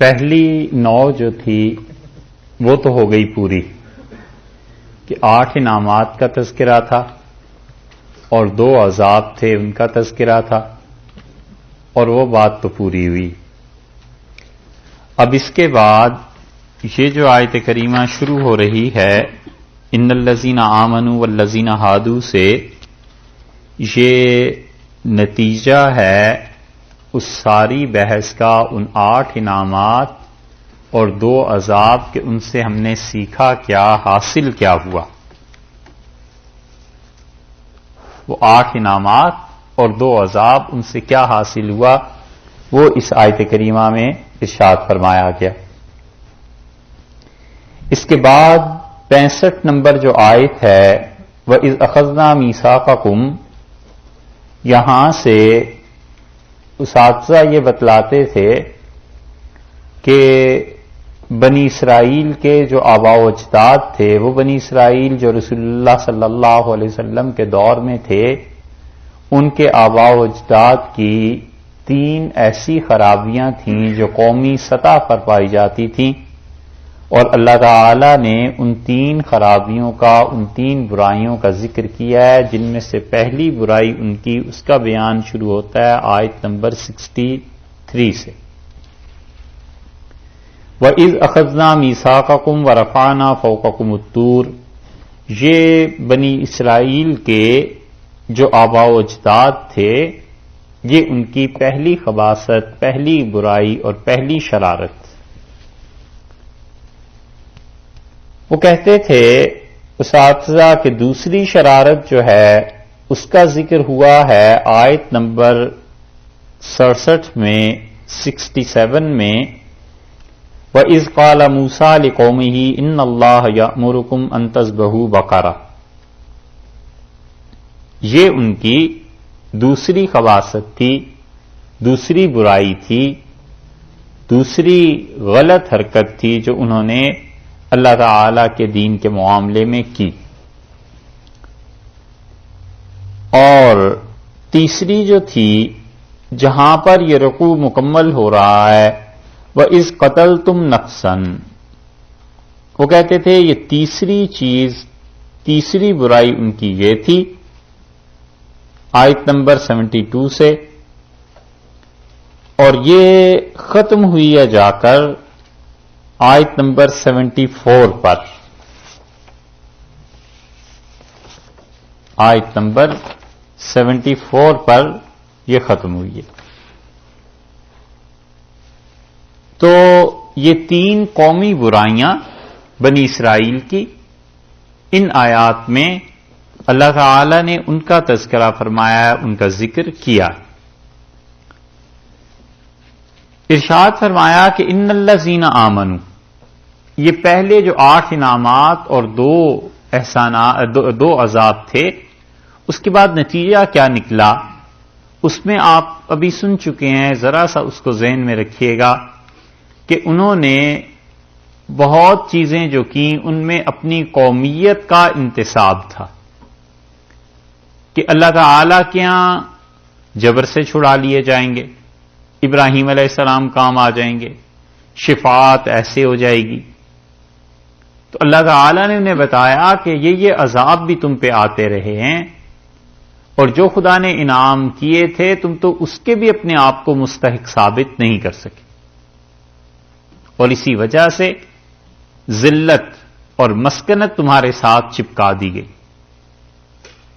پہلی 9 جو تھی وہ تو ہو گئی پوری کہ 8 انعامات کا تذکرہ تھا اور 2 عذاب تھے ان کا تذکرہ تھا، اور وہ بات تو پوری ہوئی۔ اب اس کے بعد یہ جو آیت کریمہ شروع ہو رہی ہے ان الذین آمنوا والذین ہادوا سے، یہ نتیجہ ہے اس ساری بحث کا، ان 8 انعامات اور 2 عذاب کہ ان سے ہم نے سیکھا کیا، حاصل کیا ہوا۔ وہ 8 انعامات اور 2 عذاب ان سے کیا حاصل ہوا، وہ اس آیت کریمہ میں ارشاد فرمایا گیا۔ اس کے بعد 65 نمبر جو آیت ہے وَإِذْ أَخَذْنَا مِيثَاقَكُمْ، یہاں سے اساتذہ یہ بتلاتے تھے کہ بنی اسرائیل کے جو آباء و اجداد تھے، وہ بنی اسرائیل جو رسول اللہ صلی اللہ علیہ وسلم کے دور میں تھے، ان کے آباء و اجداد کی 3 ایسی خرابیاں تھیں جو قومی سطح پر پائی جاتی تھیں، اور اللہ تعالی نے ان 3 خرابیوں کا، ان 3 برائیوں کا ذکر کیا ہے، جن میں سے پہلی برائی ان کی، اس کا بیان شروع ہوتا ہے آیت نمبر 63 سے۔ وَإِذْ أَخَذْنَا مِيثَاقَكُمْ وَرَفَعْنَا فَوْقَكُمُ الطُّورَ، یہ بنی اسرائیل کے جو آباء و اجداد تھے، یہ ان کی پہلی خباثت، پہلی برائی اور پہلی شرارت۔ وہ کہتے تھے اساتذہ کہ دوسری شرارت جو ہے اس کا ذکر ہوا ہے آیت نمبر 67 میں، 67 میں، وَإِذْ قَالَ مُوسَىٰ لِقَوْمِهِ إِنَّ اللَّهَ يَأْمُرُكُمْ أَن تَذْبَحُوا بَقَرَةً، یہ ان کی دوسری خباثت تھی، دوسری برائی تھی، دوسری غلط حرکت تھی جو انہوں نے اللہ تعالی کے دین کے معاملے میں کی۔ اور تیسری جو تھی جہاں پر یہ رکوع مکمل ہو رہا ہے وَإِذْ قَتَلْتُمْ نَفْسًا، وہ کہتے تھے یہ تیسری چیز، تیسری برائی ان کی یہ تھی، آیت نمبر 72 سے، اور یہ ختم ہوئی ہے جا کر آیت نمبر 74 پر، آیت نمبر 74 پر یہ ختم ہوئی ہے۔ تو یہ 3 قومی برائیاں بنی اسرائیل کی، ان آیات میں اللہ تعالی نے ان کا تذکرہ فرمایا ہے، ان کا ذکر کیا۔ ارشاد فرمایا کہ ان الذین آمنوا، یہ پہلے جو 8 انعامات اور 2 عذاب تھے، اس کے بعد نتیجہ کیا نکلا اس میں آپ ابھی سن چکے ہیں، ذرا سا اس کو ذہن میں رکھیے گا کہ انہوں نے بہت چیزیں جو کیں ان میں اپنی قومیت کا انتصاب تھا کہ اللہ تعالی کے ہاں جبر سے چھڑا لیے جائیں گے، ابراہیم علیہ السلام کام آ جائیں گے، شفاعت ایسے ہو جائے گی۔ تو اللہ تعالی نے انہیں بتایا کہ یہ عذاب بھی تم پہ آتے رہے ہیں، اور جو خدا نے انعام کیے تھے تم تو اس کے بھی اپنے آپ کو مستحق ثابت نہیں کر سکے، اور اسی وجہ سے ذلت اور مسکنت تمہارے ساتھ چپکا دی گئی۔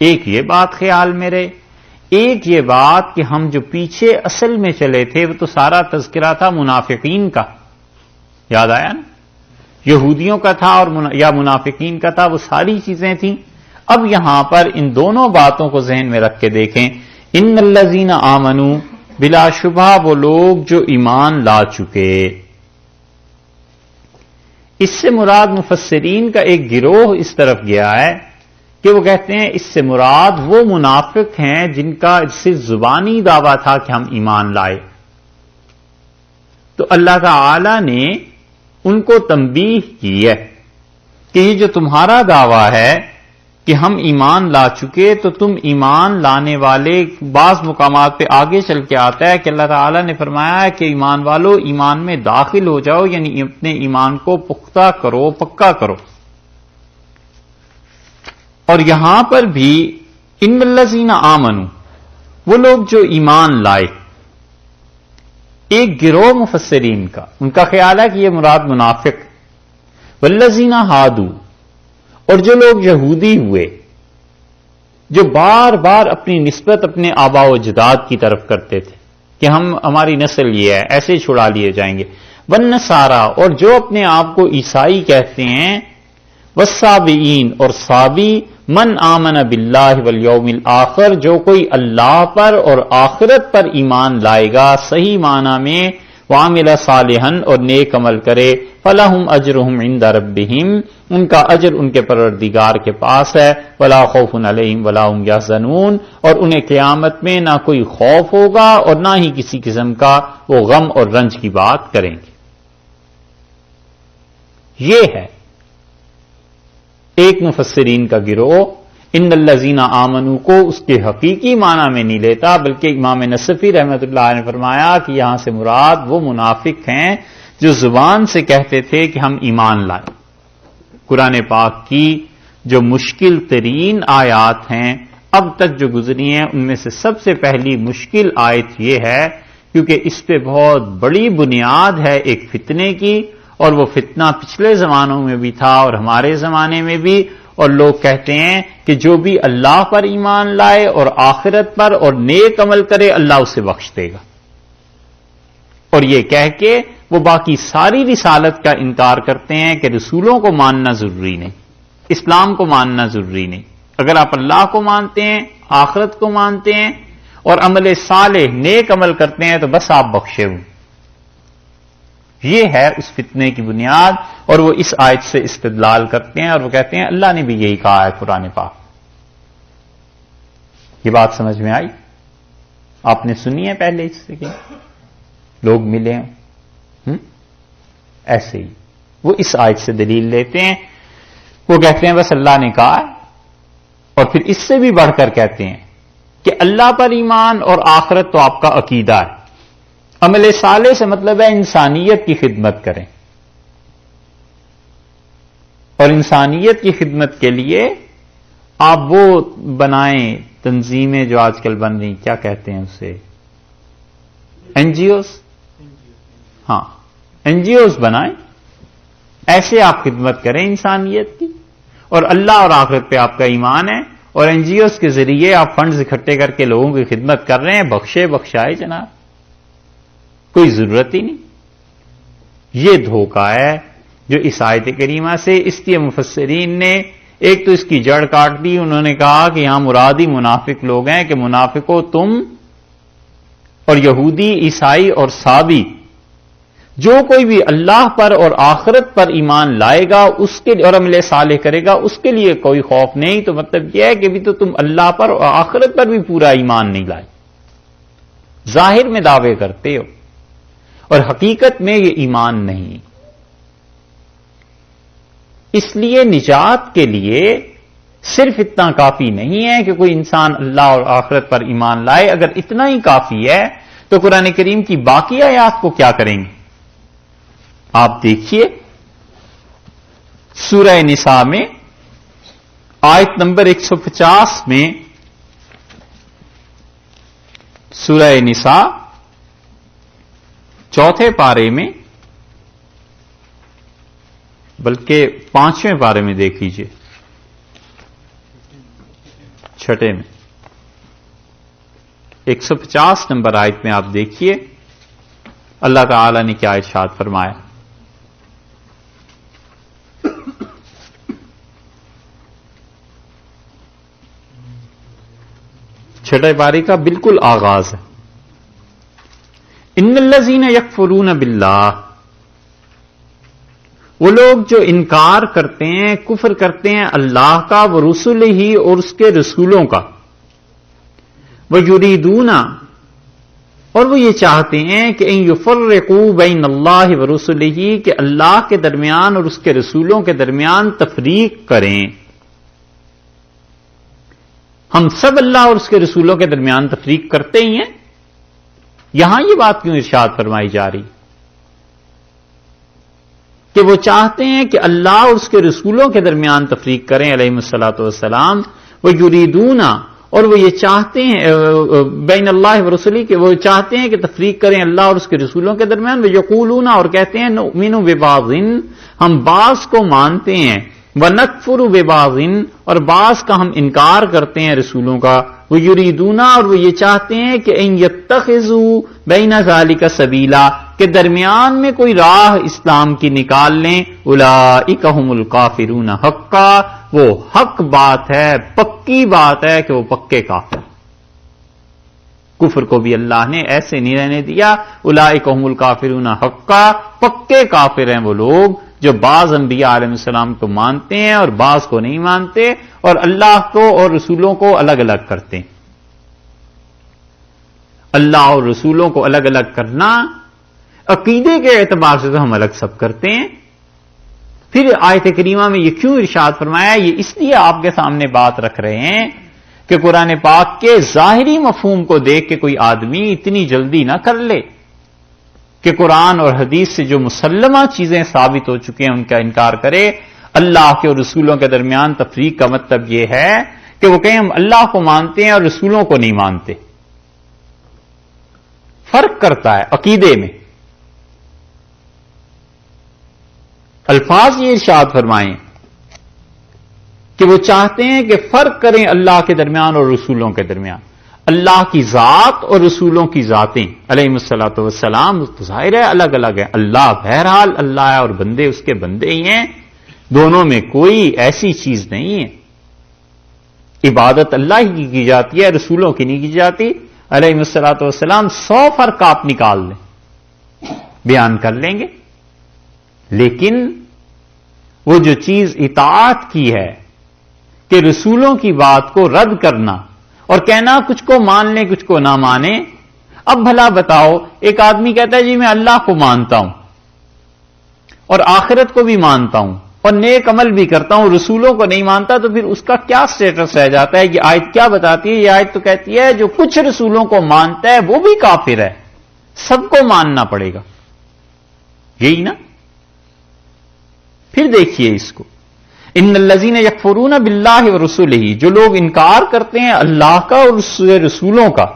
ایک یہ بات خیال میں رہے، ایک یہ بات کہ ہم جو پیچھے اصل میں چلے تھے وہ تو سارا تذکرہ تھا منافقین کا، یاد آیا نا، یہودیوں کا تھا اور یا منافقین کا تھا، وہ ساری چیزیں تھیں۔ اب یہاں پر ان دونوں باتوں کو ذہن میں رکھ کے دیکھیں، ان الذین آمنوا، بلا شبہ وہ لوگ جو ایمان لا چکے۔ اس سے مراد مفسرین کا ایک گروہ اس طرف گیا ہے کہ وہ کہتے ہیں اس سے مراد وہ منافق ہیں جن کا صرف زبانی دعویٰ تھا کہ ہم ایمان لائے، تو اللہ تعالی نے ان کو تنبیہ کی ہے کہ یہ جو تمہارا دعویٰ ہے کہ ہم ایمان لا چکے تو تم ایمان لانے والے، بعض مقامات پہ آگے چل کے آتا ہے کہ اللہ تعالیٰ نے فرمایا ہے کہ ایمان والو ایمان میں داخل ہو جاؤ، یعنی اپنے ایمان کو پختہ کرو، پکا کرو۔ اور یہاں پر بھی ان الذین آمنوا، وہ لوگ جو ایمان لائے، ایک گروہ مفسرین کا، ان کا خیال ہے کہ یہ مراد منافق، والذین ہادوا، اور جو لوگ یہودی ہوئے، جو بار بار اپنی نسبت اپنے آبا و اجداد کی طرف کرتے تھے کہ ہماری نسل یہ ہے، ایسے ہی چھڑا لیے جائیں گے، والنصارى، اور جو اپنے آپ کو عیسائی کہتے ہیں، والصابئین، اور صابی، من آمن باللہ والیوم الآخر، جو کوئی اللہ پر اور آخرت پر ایمان لائے گا صحیح معنی میں، وعمل صالحا، اور نیک عمل کرے، فلہم اجرہم عند ربہم، ان کا اجر ان کے پروردگار کے پاس ہے، ولا خوف علیہم ولا هم یحزنون، اور انہیں قیامت میں نہ کوئی خوف ہوگا اور نہ ہی کسی قسم کا وہ غم اور رنج کی بات کریں گے۔ یہ ہے ایک مفسرین کا گروہ ان الذین آمنوا کو اس کے حقیقی معنی میں نہیں لیتا، بلکہ امام نصفی رحمۃ اللہ نے فرمایا کہ یہاں سے مراد وہ منافق ہیں جو زبان سے کہتے تھے کہ ہم ایمان لائیں۔ قرآن پاک کی جو مشکل ترین آیات ہیں اب تک جو گزری ہیں، ان میں سے سب سے پہلی مشکل آیت یہ ہے، کیونکہ اس پہ بہت بڑی بنیاد ہے ایک فتنے کی، اور وہ فتنہ پچھلے زمانوں میں بھی تھا اور ہمارے زمانے میں بھی، اور لوگ کہتے ہیں کہ جو بھی اللہ پر ایمان لائے اور آخرت پر اور نیک عمل کرے اللہ اسے بخش دے گا، اور یہ کہہ کے وہ باقی ساری رسالت کا انکار کرتے ہیں کہ رسولوں کو ماننا ضروری نہیں، اسلام کو ماننا ضروری نہیں، اگر آپ اللہ کو مانتے ہیں، آخرت کو مانتے ہیں اور عمل صالح نیک عمل کرتے ہیں تو بس آپ بخشے ہوئے۔ یہ ہے اس فتنے کی بنیاد، اور وہ اس آیت سے استدلال کرتے ہیں اور وہ کہتے ہیں اللہ نے بھی یہی کہا ہے قرآن پاک۔ یہ بات سمجھ میں آئی؟ آپ نے سنی ہے پہلے اس سے کہ لوگ ملے ہیں؟ ایسے ہی وہ اس آیت سے دلیل لیتے ہیں، وہ کہتے ہیں بس اللہ نے کہا ہے، اور پھر اس سے بھی بڑھ کر کہتے ہیں کہ اللہ پر ایمان اور آخرت تو آپ کا عقیدہ ہے، عمل صالح سے مطلب ہے انسانیت کی خدمت کریں، اور انسانیت کی خدمت کے لیے آپ وہ بنائیں تنظیمیں جو آج کل بن رہی، کیا کہتے ہیں اسے، این جی اوز، ہاں این جی اوز بنائیں، ایسے آپ خدمت کریں انسانیت کی، اور اللہ اور آخرت پہ آپ کا ایمان ہے، اور این جی اوز کے ذریعے آپ فنڈز اکٹھے کر کے لوگوں کی خدمت کر رہے ہیں، بخشے بخشائے جناب، کوئی ضرورت ہی نہیں۔ یہ دھوکہ ہے جو اس آیت کریمہ سے، اس لیے مفسرین نے ایک تو اس کی جڑ کاٹ دی، انہوں نے کہا کہ یہاں مرادی منافق لوگ ہیں، کہ منافقوں تم اور یہودی، عیسائی اور صابی، جو کوئی بھی اللہ پر اور آخرت پر ایمان لائے گا اس کے اور عمل صالح کرے گا اس کے لیے کوئی خوف نہیں، تو مطلب یہ ہے کہ بھی تو تم اللہ پر اور آخرت پر بھی پورا ایمان نہیں لائے، ظاہر میں دعوے کرتے ہو اور حقیقت میں یہ ایمان نہیں۔ اس لیے نجات کے لیے صرف اتنا کافی نہیں ہے کہ کوئی انسان اللہ اور آخرت پر ایمان لائے، اگر اتنا ہی کافی ہے تو قرآن کریم کی باقی آیات کو کیا کریں گے؟ آپ دیکھیے سورہ نساء میں آیت نمبر 150 میں، سورہ نساء چوتھے پارے میں، بلکہ 5ویں پارے میں دیکھ لیجئے، 6 میں 150 نمبر آیت میں آپ دیکھیے اللہ تعالی نے کیا ارشاد فرمایا۔ چھٹے پارے کا بالکل آغاز ہے، ان الذین یکفرون باللہ، وہ لوگ جو انکار کرتے ہیں، کفر کرتے ہیں اللہ کا، وہ رسول ہی اور اس کے رسولوں کا، وہ یریدون، اور وہ یہ چاہتے ہیں کہ ان یفرقوا بین اللہ و رسلہ، کہ اللہ کے درمیان اور اس کے رسولوں کے درمیان تفریق کریں۔ ہم سب اللہ اور اس کے رسولوں کے درمیان تفریق کرتے ہی ہیں. یہاں یہ بات کیوں ارشاد فرمائی جا رہی کہ وہ چاہتے ہیں کہ اللہ اور اس کے رسولوں کے درمیان تفریق کریں علیہ الصلوۃ والسلام. وہ یریدون، اور وہ یہ چاہتے ہیں بین اللہ و رسولی، کہ وہ چاہتے ہیں کہ تفریق کریں اللہ اور اس کے رسولوں کے درمیان. وہ یقولون، اور کہتے ہیں نؤمن ببعض، ہم بعض کو مانتے ہیں، ونکفر ببعض، اور بعض کا ہم انکار کرتے ہیں رسولوں کا. وہ یریدون، اور وہ یہ چاہتے ہیں کہ ان یتخذوا بین ذلک سبیلا، کہ درمیان میں کوئی راہ اسلام کی نکال لیں. اولئک هم الکافرون حقا، وہ حق بات ہے، پکی بات ہے کہ وہ پکے کافر. کفر کو بھی اللہ نے ایسے نہیں رہنے دیا. اولئک هم الکافرون حقا، پکے کافر ہیں وہ لوگ جو بعض انبیاء علیہ السلام کو مانتے ہیں اور بعض کو نہیں مانتے، اور اللہ کو اور رسولوں کو الگ الگ کرتے ہیں. اللہ اور رسولوں کو الگ الگ کرنا عقیدے کے اعتبار سے تو ہم الگ سب کرتے ہیں. پھر آیت کریمہ میں یہ کیوں ارشاد فرمایا؟ یہ اس لیے آپ کے سامنے بات رکھ رہے ہیں کہ قرآن پاک کے ظاہری مفہوم کو دیکھ کے کوئی آدمی اتنی جلدی نہ کر لے کہ قرآن اور حدیث سے جو مسلمہ چیزیں ثابت ہو چکے ہیں ان کا انکار کرے. اللہ کے اور رسولوں کے درمیان تفریق کا مطلب یہ ہے کہ وہ کہیں ہم اللہ کو مانتے ہیں اور رسولوں کو نہیں مانتے. فرق کرتا ہے عقیدے میں. الفاظ یہ ارشاد فرمائیں کہ وہ چاہتے ہیں کہ فرق کریں اللہ کے درمیان اور رسولوں کے درمیان. اللہ کی ذات اور رسولوں کی ذاتیں علیہ الصلوۃ والسلام تو ظاہر ہے الگ الگ ہیں. اللہ بہرحال اللہ ہے اور بندے اس کے بندے ہی ہیں. دونوں میں کوئی ایسی چیز نہیں ہے. عبادت اللہ ہی کی جاتی ہے، رسولوں کی نہیں کی جاتی. علیہ الصلوۃ والسلام 100 فرق آپ نکال لیں، بیان کر لیں گے. لیکن وہ جو چیز اطاعت کی ہے کہ رسولوں کی بات کو رد کرنا اور کہنا کچھ کو مان لیں کچھ کو نہ مانے. اب بھلا بتاؤ، ایک آدمی کہتا ہے جی میں اللہ کو مانتا ہوں اور آخرت کو بھی مانتا ہوں اور نیک عمل بھی کرتا ہوں، رسولوں کو نہیں مانتا، تو پھر اس کا کیا سٹیٹس رہ جاتا ہے؟ یہ آیت کیا بتاتی ہے؟ یہ آیت تو کہتی ہے جو کچھ رسولوں کو مانتا ہے وہ بھی کافر ہے، سب کو ماننا پڑے گا. یہی نا؟ پھر دیکھیے اس کو، ان الذین یکفرون باللہ ورسولہ، جو لوگ انکار کرتے ہیں اللہ کا اور اس کے رسولوں کا.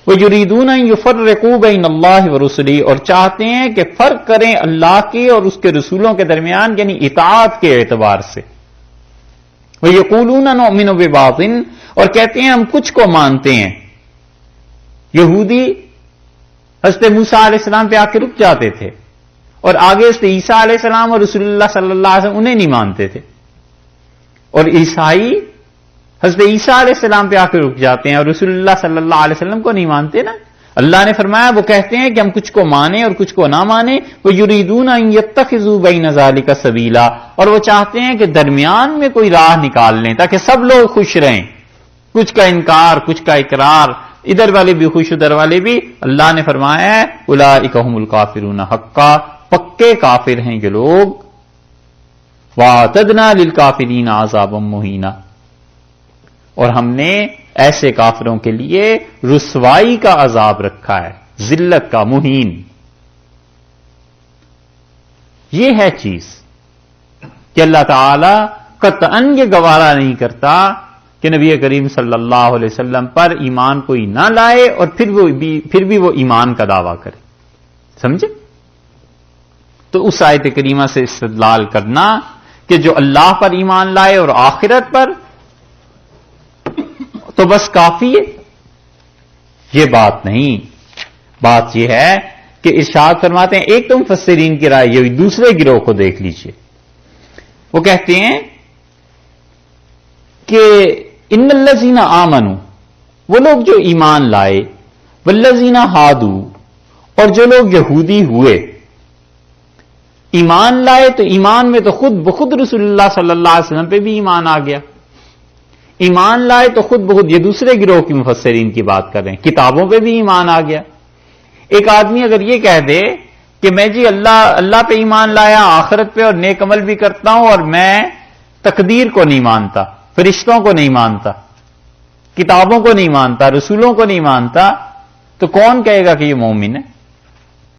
وَيُرِيدُونَ أَن يُفَرِّقُوا بَيْنَ اللَّهِ وَرُسُلِهِ، اور چاہتے ہیں کہ فرق کریں اللہ کے اور اس کے رسولوں کے درمیان، یعنی اطاعت کے اعتبار سے. وَيَقُولُونَ نُؤْمِنُ بِبَعْضٍ، اور کہتے ہیں ہم کچھ کو مانتے ہیں. یہودی حضرت موسیٰ علیہ السلام پہ آ کے رک جاتے تھے اور آگے سے عیسیٰ علیہ السلام اور رسول اللہ صلی اللہ علیہ وسلم انہیں نہیں مانتے تھے. اور عیسائی حضرت عیسیٰ علیہ السلام پہ آ کے رک جاتے ہیں اور رسول اللہ صلی اللہ علیہ وسلم کو نہیں مانتے نا. اللہ نے فرمایا وہ کہتے ہیں کہ ہم کچھ کو مانیں اور کچھ کو نہ مانیں. وہ یریدون ان یتخذوا بین ذلک سبیلا، اور وہ چاہتے ہیں کہ درمیان میں کوئی راہ نکال لیں تاکہ سب لوگ خوش رہیں. کچھ کا انکار، کچھ کا اقرار، ادھر والے بھی خوش ادھر والے بھی. اللہ نے فرمایا ہے اولئک هم الکافرون حقا، پکے کافر ہیں یہ لوگ. وَاعْتَدْنَا لِلْكَافِرِينَ عَذَابًا مُهِينًا، اور ہم نے ایسے کافروں کے لیے رسوائی کا عذاب رکھا ہے، ذلت کا، مہین. یہ ہے چیز کہ اللہ تعالی قطعاً یہ گوارا نہیں کرتا کہ نبی کریم صلی اللہ علیہ وسلم پر ایمان کوئی نہ لائے اور پھر بھی وہ ایمان کا دعویٰ کرے. سمجھے؟ تو اس آیت کریمہ سے استدلال کرنا کہ جو اللہ پر ایمان لائے اور آخرت پر تو بس کافی ہے، یہ بات نہیں. بات یہ ہے کہ ارشاد فرماتے ہیں، ایک تو مفسرین کی رائے یہ، دوسرے گروہ کو دیکھ لیجئے. وہ کہتے ہیں کہ ان الذین آمنوا، وہ لوگ جو ایمان لائے، والذین ہادوا، اور جو لوگ یہودی ہوئے. ایمان لائے تو ایمان میں تو خود بخود رسول اللہ صلی اللہ علیہ وسلم پہ بھی ایمان آ گیا. ایمان لائے تو خود بخود، یہ دوسرے گروہ کی مفسرین کی بات کر رہے ہیں، کتابوں پہ بھی ایمان آ گیا. ایک آدمی اگر یہ کہہ دے کہ میں جی اللہ پہ ایمان لایا، آخرت پہ، اور نیک عمل بھی کرتا ہوں، اور میں تقدیر کو نہیں مانتا، فرشتوں کو نہیں مانتا، کتابوں کو نہیں مانتا، رسولوں کو نہیں مانتا، تو کون کہے گا کہ یہ مومن ہے؟